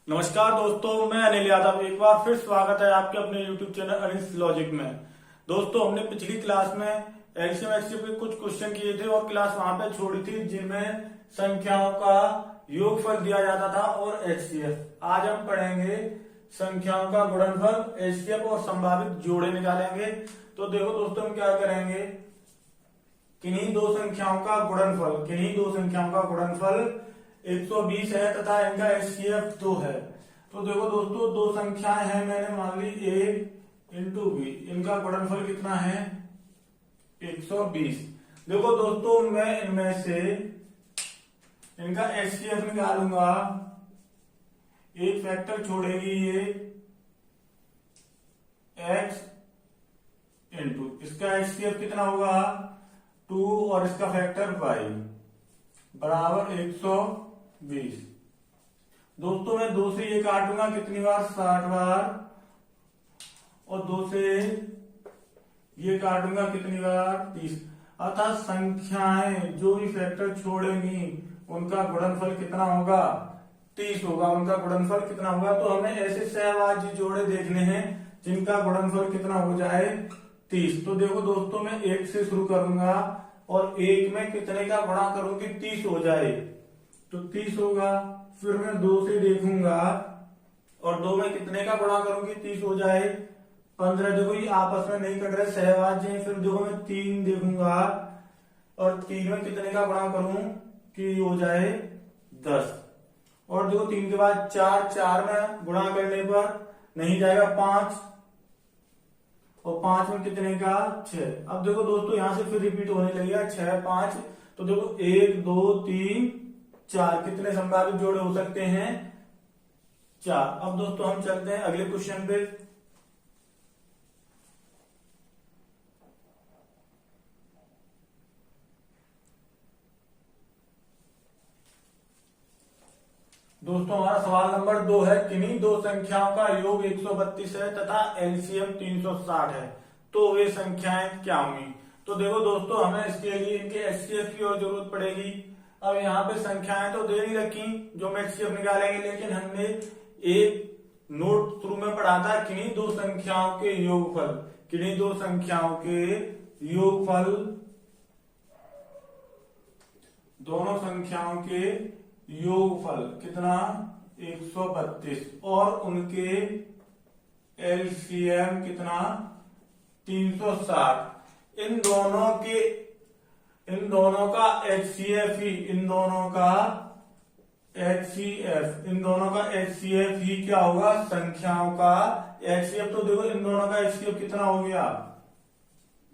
नमस्कार दोस्तों, मैं अनिल यादव। एक बार फिर स्वागत है आपके अपने YouTube चैनल अनिल लॉजिक में। दोस्तों, हमने पिछली क्लास में एलसीएम एचसीएफ के कुछ क्वेश्चन किए थे और क्लास वहां पे छोड़ी थी जिनमें संख्याओं का योगफल दिया जाता था और एचसीएफ। आज हम पढ़ेंगे संख्याओं का गुणनफल, एचसीएफ और संभावित जोड़े निकालेंगे। तो देखो दोस्तों, हम क्या करेंगे, किन्हीं दो संख्याओं का गुणनफल 120 है तथा इनका एचसीएफ 2 है। तो देखो दोस्तों, दो संख्याएं हैं, मैंने मान ली a इंटू बी, इनका गुणनफल कितना है 120। देखो दोस्तों, मैं इनमें से इनका एचसीएफ निकालूंगा। एक फैक्टर छोड़ेगी ये x इंटू इसका एचसीएफ कितना होगा 2 और इसका फैक्टर y बराबर 120। दोस्तों, मैं 2 से ये काटूंगा कितनी बार 60 बार, और 2 से ये काटूंगा कितनी बार 30। अर्थात संख्याएं जो भी फैक्टर छोड़ेंगी उनका गुणनफल कितना होगा 30 होगा। उनका गुणनफल कितना होगा, तो हमें ऐसे सहभाज्य जोड़े देखने हैं जिनका गुणनफल कितना हो जाए 30। तो देखो दोस्तों, मैं 1 से शुरू करूंगा और 1 में कितने का गुणा करूंगी 30 हो जाए, तो 30 होगा। फिर मैं 2 से देखूंगा और 2 में कितने का गुणा करूंगी 30 हो जाए 15। देखो ये आपस में नहीं कट रहे, सहभाज्य हैं। फिर देखो मैं 3 देखूंगा और 3 में कितने का गुणा करूं कि हो जाए 10। और देखो 3 के बाद 4 में गुणा करने पर नहीं जाएगा 5, और 5 में कितने का 6। अब देखो दोस्तों, यहां से फिर रिपीट होने लगेगा 6 5। तो देखो 1 2 3 4 कितने संभावित जोड़े हो सकते हैं 4। अब दोस्तों हम चलते हैं अगले क्वेश्चन पे। दोस्तों, हमारा सवाल नंबर 2 है, किन्हीं दो संख्याओं का योग 132 है तथा एलसीएम 360 है, तो वे संख्याएं क्या होंगी। तो देखो दोस्तों, हमें इसके लिए इनके एचसीएफ की और जरूरत पड़ेगी। अब यहाँ पे संख्याएं तो दे नहीं रखी जो हम एचसीएफ निकालेंगे, लेकिन हमने एक नोट शुरू में पढ़ा था, किन्हीं दो संख्याओं के योगफल, किन्हीं दो संख्याओं के योगफल, दोनों संख्याओं के योगफल कितना 132 और उनके एलसीएम कितना 360। इन दोनों का एचसीएफ ही इन दोनों का एचसीएफ ही क्या होगा संख्याओं का एचसीएफ। तो देखो इन दोनों का एचसीएफ कितना हो गया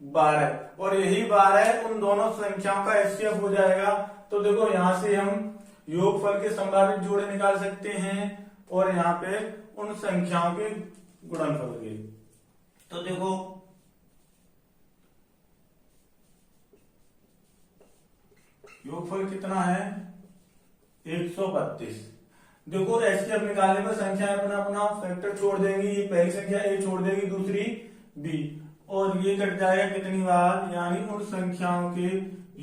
12, और यही 12 उन दोनों संख्याओं का एचसीएफ हो जाएगा। तो देखो यहां से हम योगफल के संभावित जोड़े निकाल सकते हैं और यहाँ पे उन संख्याओं के गुणनफल के। तो देखो योगफल कितना है 132। देखो एचसीएफ निकालने पर संख्या अपना अपना फैक्टर छोड़ देंगी। ये पहली संख्या ए छोड़ देगी, दूसरी बी, और ये कट जाएगा कितनी बार, यानी उन संख्याओं के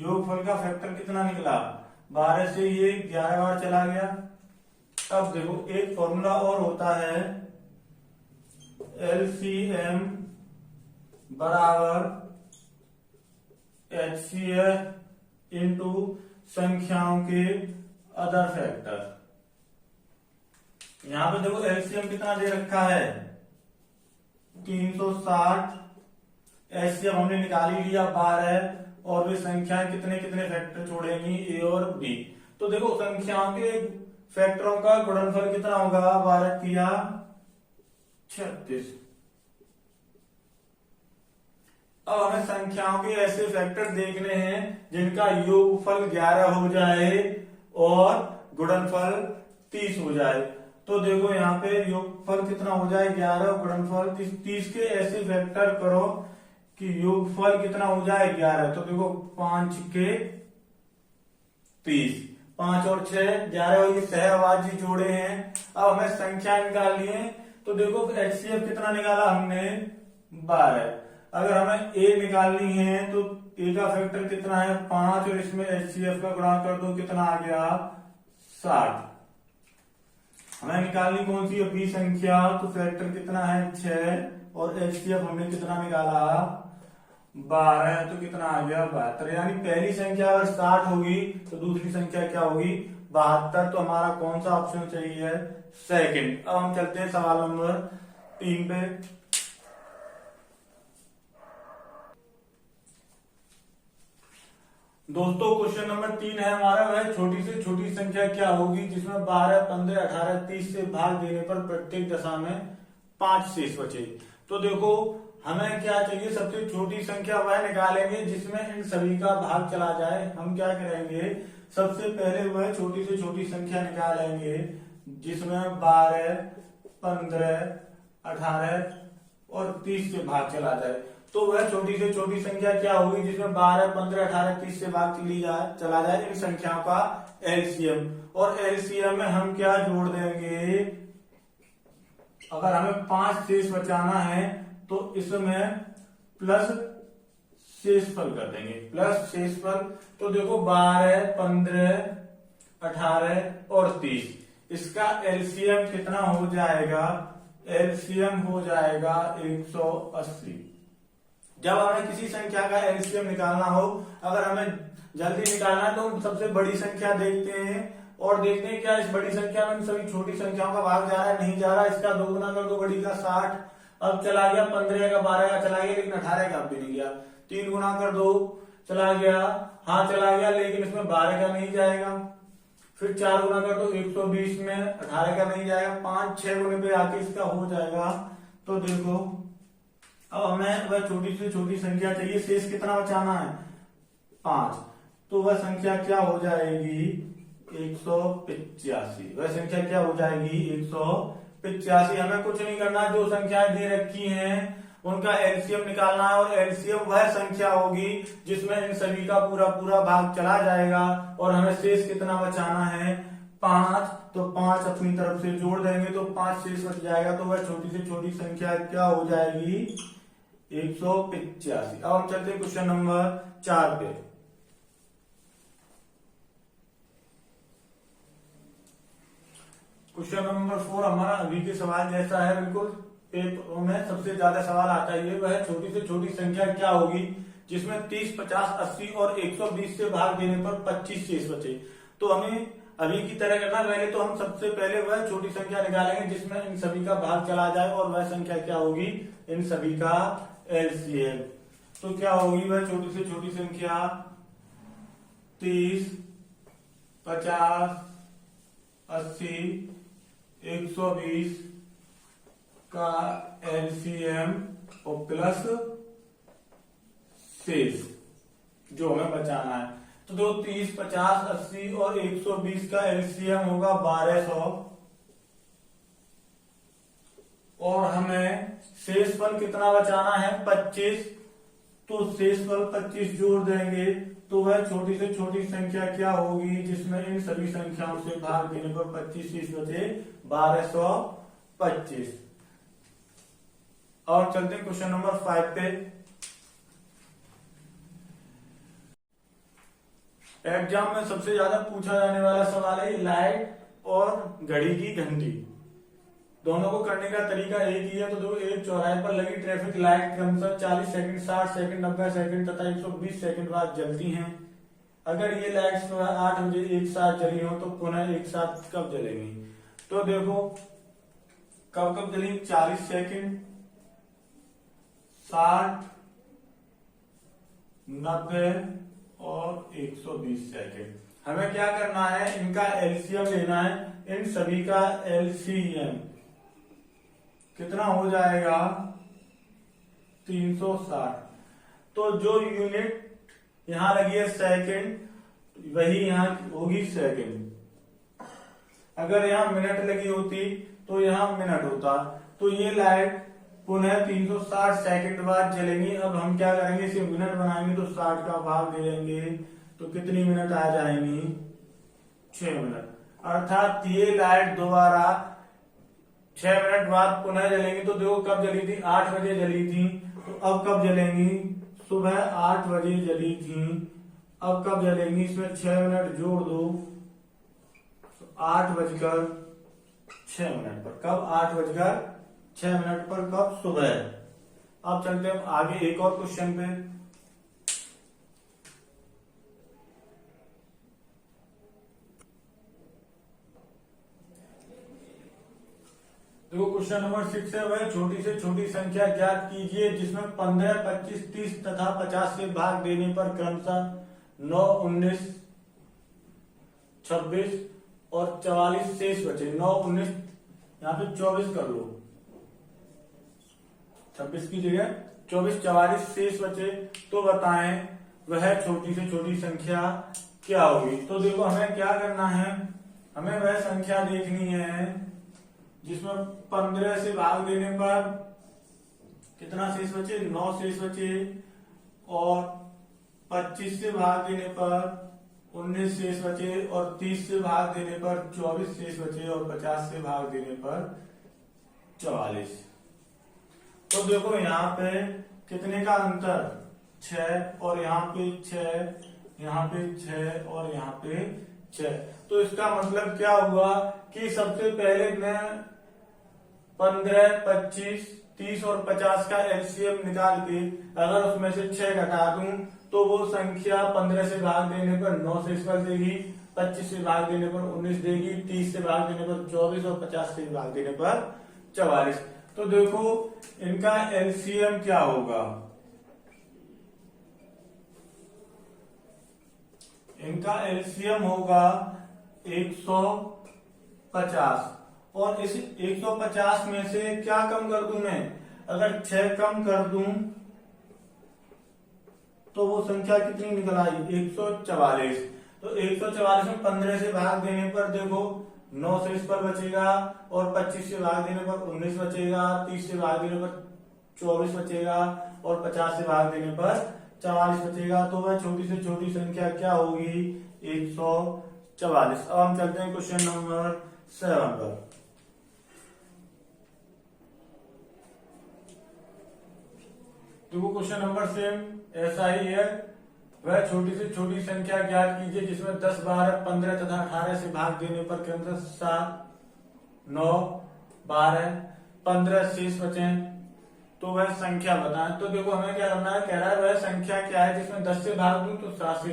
योगफल का फैक्टर कितना निकला 12 से ये 11 बार चला गया। अब देखो एक फॉर्मूला और होता है, एलसीएम बराबर एचसीएफ इंटू संख्याओं के अदर फैक्टर। यहां पे देखो एलसीएम कितना दे रखा है 360, एचसीएफ हमने निकाल ही लिया 12, और वे संख्याएं कितने कितने फैक्टर छोड़ेंगी ए और बी। तो देखो संख्याओं के फैक्टरों का गुणनफल कितना होगा 12 किया 36। अब हमें संख्याओं के ऐसे फैक्टर देखने हैं जिनका योगफल 11 हो जाए और गुणनफल 30 हो जाए। तो देखो यहाँ पे योगफल कितना हो जाए 11, गुणनफल 30 के ऐसे फैक्टर करो कि योगफल कितना हो जाए 11। तो देखो 5 के 30, 5 और 6 11, और ये सहभाज्य जोड़े हैं। अब हमें संख्या निकालनी है। तो देखो एचसीएफ कितना निकाला हमने 12। अगर हमें ए निकालनी है तो ए का फैक्टर कितना है 5, और इसमें एचसीएफ का गुणा कर दो कितना आ गया 60। हमें निकालनी कौन सी है, बी संख्या। तो फैक्टर कितना है 6 और एचसीएफ हमने कितना निकाला 12, तो कितना आ गया 72। यानी पहली संख्या अगर 60 होगी तो दूसरी संख्या क्या होगी 72। तो हमारा कौन सा ऑप्शन सही है, सेकंड। अब हम चलते हैं सवाल नंबर 3 पे। दोस्तों क्वेश्चन नंबर 3 है हमारा, वह छोटी से छोटी संख्या क्या होगी जिसमें 12, 15, 18, 30 से भाग देने पर प्रत्येक दशा में 5 शेष बचे। तो देखो हमें क्या चाहिए, सबसे छोटी संख्या वह निकालेंगे जिसमें इन सभी का भाग चला जाए। हम क्या करेंगे, सबसे पहले वह छोटी से छोटी संख्या निकालेंगे जिसमें 12, 15, 18 और 30 से भाग चला जाए। तो वह छोटी से छोटी संख्या क्या होगी जिसमें 12, 15, 18, 30 से भाग चला जाए इन संख्याओं का एलसीएम। और एलसीएम में हम क्या जोड़ देंगे, अगर हमें 5 शेष बचाना है तो इसमें प्लस शेषफल कर देंगे, प्लस शेषफल। तो देखो 12, 15, 18 और 30, इसका एलसीएम कितना हो जाएगा, एलसीएम हो जाएगा 180। जब हमें किसी संख्या का एलसीएम निकालना हो, अगर हमें जल्दी निकालना है तो हम सबसे बड़ी संख्या देखते हैं और देखते हैं क्या इस बड़ी संख्या में सभी छोटी संख्याओं का भाग जा रहा है, नहीं जा रहा। इसका 2 गुना कर दो, बड़ी का 60, अब चला गया 15 का, 12 का चला गया, लेकिन 18 का भी नहीं गया। 3 गुना कर दो, चला गया, हाँ चला गया, लेकिन इसमें 12 का नहीं जाएगा। फिर 4 गुना कर दो 120 में, 18 का नहीं जाएगा। 5, 6 गुने पे आके इसका हो जाएगा। तो देखो अब हमें वह छोटी से छोटी संख्या चाहिए, शेष कितना बचाना है 5। तो वह संख्या क्या हो जाएगी 185। वह संख्या क्या हो जाएगी 185। हमें कुछ नहीं करना, जो संख्याएं दे रखी हैं उनका एलसीएम निकालना है। और एलसीएम वह संख्या होगी जिसमें इन सभी का पूरा पूरा भाग चला जाएगा। और हमें शेष कितना बचाना है 5। तो 5 अपनी तरफ से जोड़ देंगे तो 5 शेष बच जाएगा। तो वह छोटी से छोटी संख्या क्या हो जाएगी 185। अब हम चलते हैं क्वेश्चन नंबर 4 पे। क्वेश्चन नंबर 4 हमारा अभी के सवाल जैसा है, बिल्कुल पेपर में सबसे ज्यादा सवाल आता है। वह छोटी से छोटी संख्या क्या होगी जिसमें 30, 50, 80 और 120 से भाग देने पर 25 शेष बचे। तो हमें अभी की तरह करना, पहले तो हम सबसे पहले वह छोटी संख्या निकालेंगे जिसमें इन सभी का भाग चला जाए और वह संख्या क्या होगी इन सभी का एलसीएम। तो क्या होगी वह छोटी से छोटी संख्या 30, 50, 80, 120 का एलसीएम और प्लस शेष जो हमें बचाना है। तो दो 30, 50, 80 और 120 का एलसीएम होगा 1200 और हमें शेषफल कितना बचाना है 25। तो शेषफल 25 जोड़ देंगे तो वह छोटी से छोटी संख्या क्या होगी जिसमें इन सभी संख्याओं से भाग देने पर 25 शेष बचे 1225। और चलते हैं क्वेश्चन नंबर 5 पे। एग्जाम में सबसे ज्यादा पूछा जाने वाला सवाल है लाइट और घड़ी की घंटी। दोनों को करने का तरीका एक ही है। तो दो एक चौराहे पर लगी ट्रैफिक लाइट क्रमशः 40 सेकंड, 60 सेकंड, 90 सेकंड तथा 120 सेकंड बाद जलती हैं। अगर ये लाइट्स 8 बजे एक साथ जली हो तो पुनः एक साथ कब जलेंगी। तो देखो कब कब जलेंगी 40 सेकंड, 60, 90 और 120 सेकंड। हमें क्या करना है इनका एलसीएम लेना है। इन सभी का एलसीएम कितना हो जाएगा 360। तो जो यूनिट यहां लगी है सेकंड वही यहां होगी सेकंड। अगर यहां मिनट लगी होती तो यहां मिनट होता। तो ये लाइट पुनः 360 सेकंड बाद जलेंगी। अब हम क्या करेंगे इसे मिनट बनाएंगे तो 60 का भाग दे देंगे तो कितनी मिनट आ जाएंगी 6 मिनट। अर्थात ये लाइट दोबारा 6 मिनट बाद पुनः जलेंगी। तो देखो कब जली थी 8 बजे जली थी। तो अब कब जलेंगी सुबह 8 बजे जली थी। अब कब जलेंगी इसमें 6 मिनट जोड़ दो 8 बजकर 6 मिनट पर। कब? 8:06 पर। कब? सुबह। अब चलते हैं आगे एक और क्वेश्चन पे। देखो क्वेश्चन नंबर 6 है, वह छोटी से छोटी संख्या ज्ञात कीजिए जिसमें 15, 25, 30 तथा 50 से भाग देने पर क्रमशः 9, 19, 26 और 44 शेष बचे। 9, 19, यहाँ पे 24 कर लो, 26 की जगह 24, 44 शेष बचे। तो बताएं वह छोटी से छोटी संख्या क्या होगी। तो देखो हमें क्या करना है, हमें वह संख्या देखनी है जिसमें 15 से भाग देने पर कितना शेष बचे? 9 शेष बचे। और 25 से भाग देने पर 19 शेष बचे। और 30 से भाग देने पर 24 शेष बचे। और 50 से भाग देने पर 44। तो देखो यहाँ पे कितने का अंतर? 6। और यहाँ पे 6, यहाँ पे 6 और यहाँ पे 6। तो इसका मतलब क्या हुआ कि सबसे पहले मैं 15, 25, 30 और 50 का एलसीएम निकाल के अगर उसमें से 6 घटा दूं तो वो संख्या 15 से भाग देने पर 9 शेष पर देगी, 25 से भाग देने पर 19 देगी, 30 से भाग देने पर 24 और 50 से भाग देने पर 44। तो देखो इनका एलसीएम क्या होगा? इनका एलसीएम होगा 150। और इस 150 में से क्या कम कर दूं मैं? अगर 6 कम कर दूं तो वो संख्या कितनी निकल आई? 144। तो 144 में 15 से भाग देने पर देखो 9 शेष पर बचेगा। और 25 से भाग देने पर 19 बचेगा। 30 से भाग देने पर 24 बचेगा। और 50 से भाग देने पर 44 बचेगा। तो वह छोटी से छोटी संख्या क्या होगी? 144। अब हम चलते हैं क्वेश्चन नंबर 7 पर। देखो क्वेश्चन नंबर सेम ऐसा ही है, वह छोटी से छोटी संख्या ज्ञात कीजिए जिसमें 10, 12, 15 तथा 18 से भाग देने पर क्रमशः 7, 9, 12, 15 शेष बचे। तो वह संख्या बताएं। तो देखो हमें क्या करना है, कह रहा है वह संख्या क्या है जिसमें 10 से भाग दूं तो 7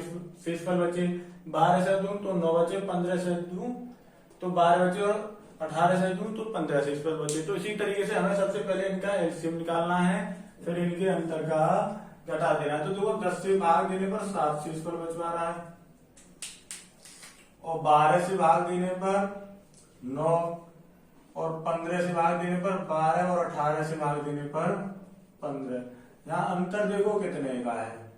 शेष पर बचे, 12 से दूं तो 9 बचे, 15 से दूं तो 12 बचे और 18 से दूं तो 15 शेष पर बचे। तो इसी तरीके से हमें सबसे पहले इनका एलसीएम निकालना है, फिर इनके अंतर का घटा देना है। तो देखो 10 से भाग देने पर 7 शेष पर बचवा रहा है। और 12 से भाग देने पर 9 और 15 से भाग देने पर 12 और 18 से भाग देने पर 15। यहाँ अंतर देखो कितने का है?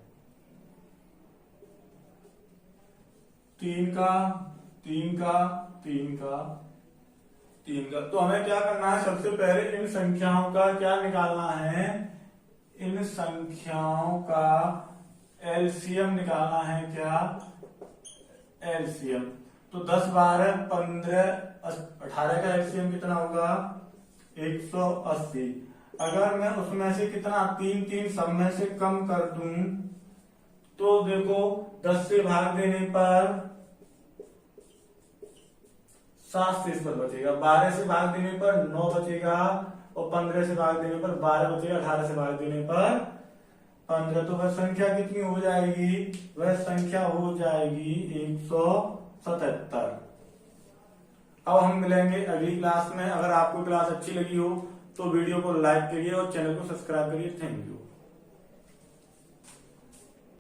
3 का, 3 का, 3 का, 3 का। तो हमें क्या करना है, सबसे पहले इन संख्याओं का क्या निकालना है? इन संख्याओं का एलसीएम निकालना है। क्या? एलसीएम। तो 10, 12, 15, 18 का एलसीएम कितना होगा? 180। अगर मैं उसमें से कितना 3 सब में से कम कर दूं तो देखो 10 से भाग देने पर 7 शेष पर बचेगा, 12 से भाग देने पर 9 बचेगा और 15 से भाग देने पर 12 बचेगा, 18 से भाग देने पर 15। तो वह संख्या कितनी हो जाएगी? वह संख्या हो जाएगी 177। अब हम मिलेंगे अगली क्लास में। अगर आपको क्लास अच्छी लगी हो तो वीडियो को लाइक करिए और चैनल को सब्सक्राइब करिए। Thank you.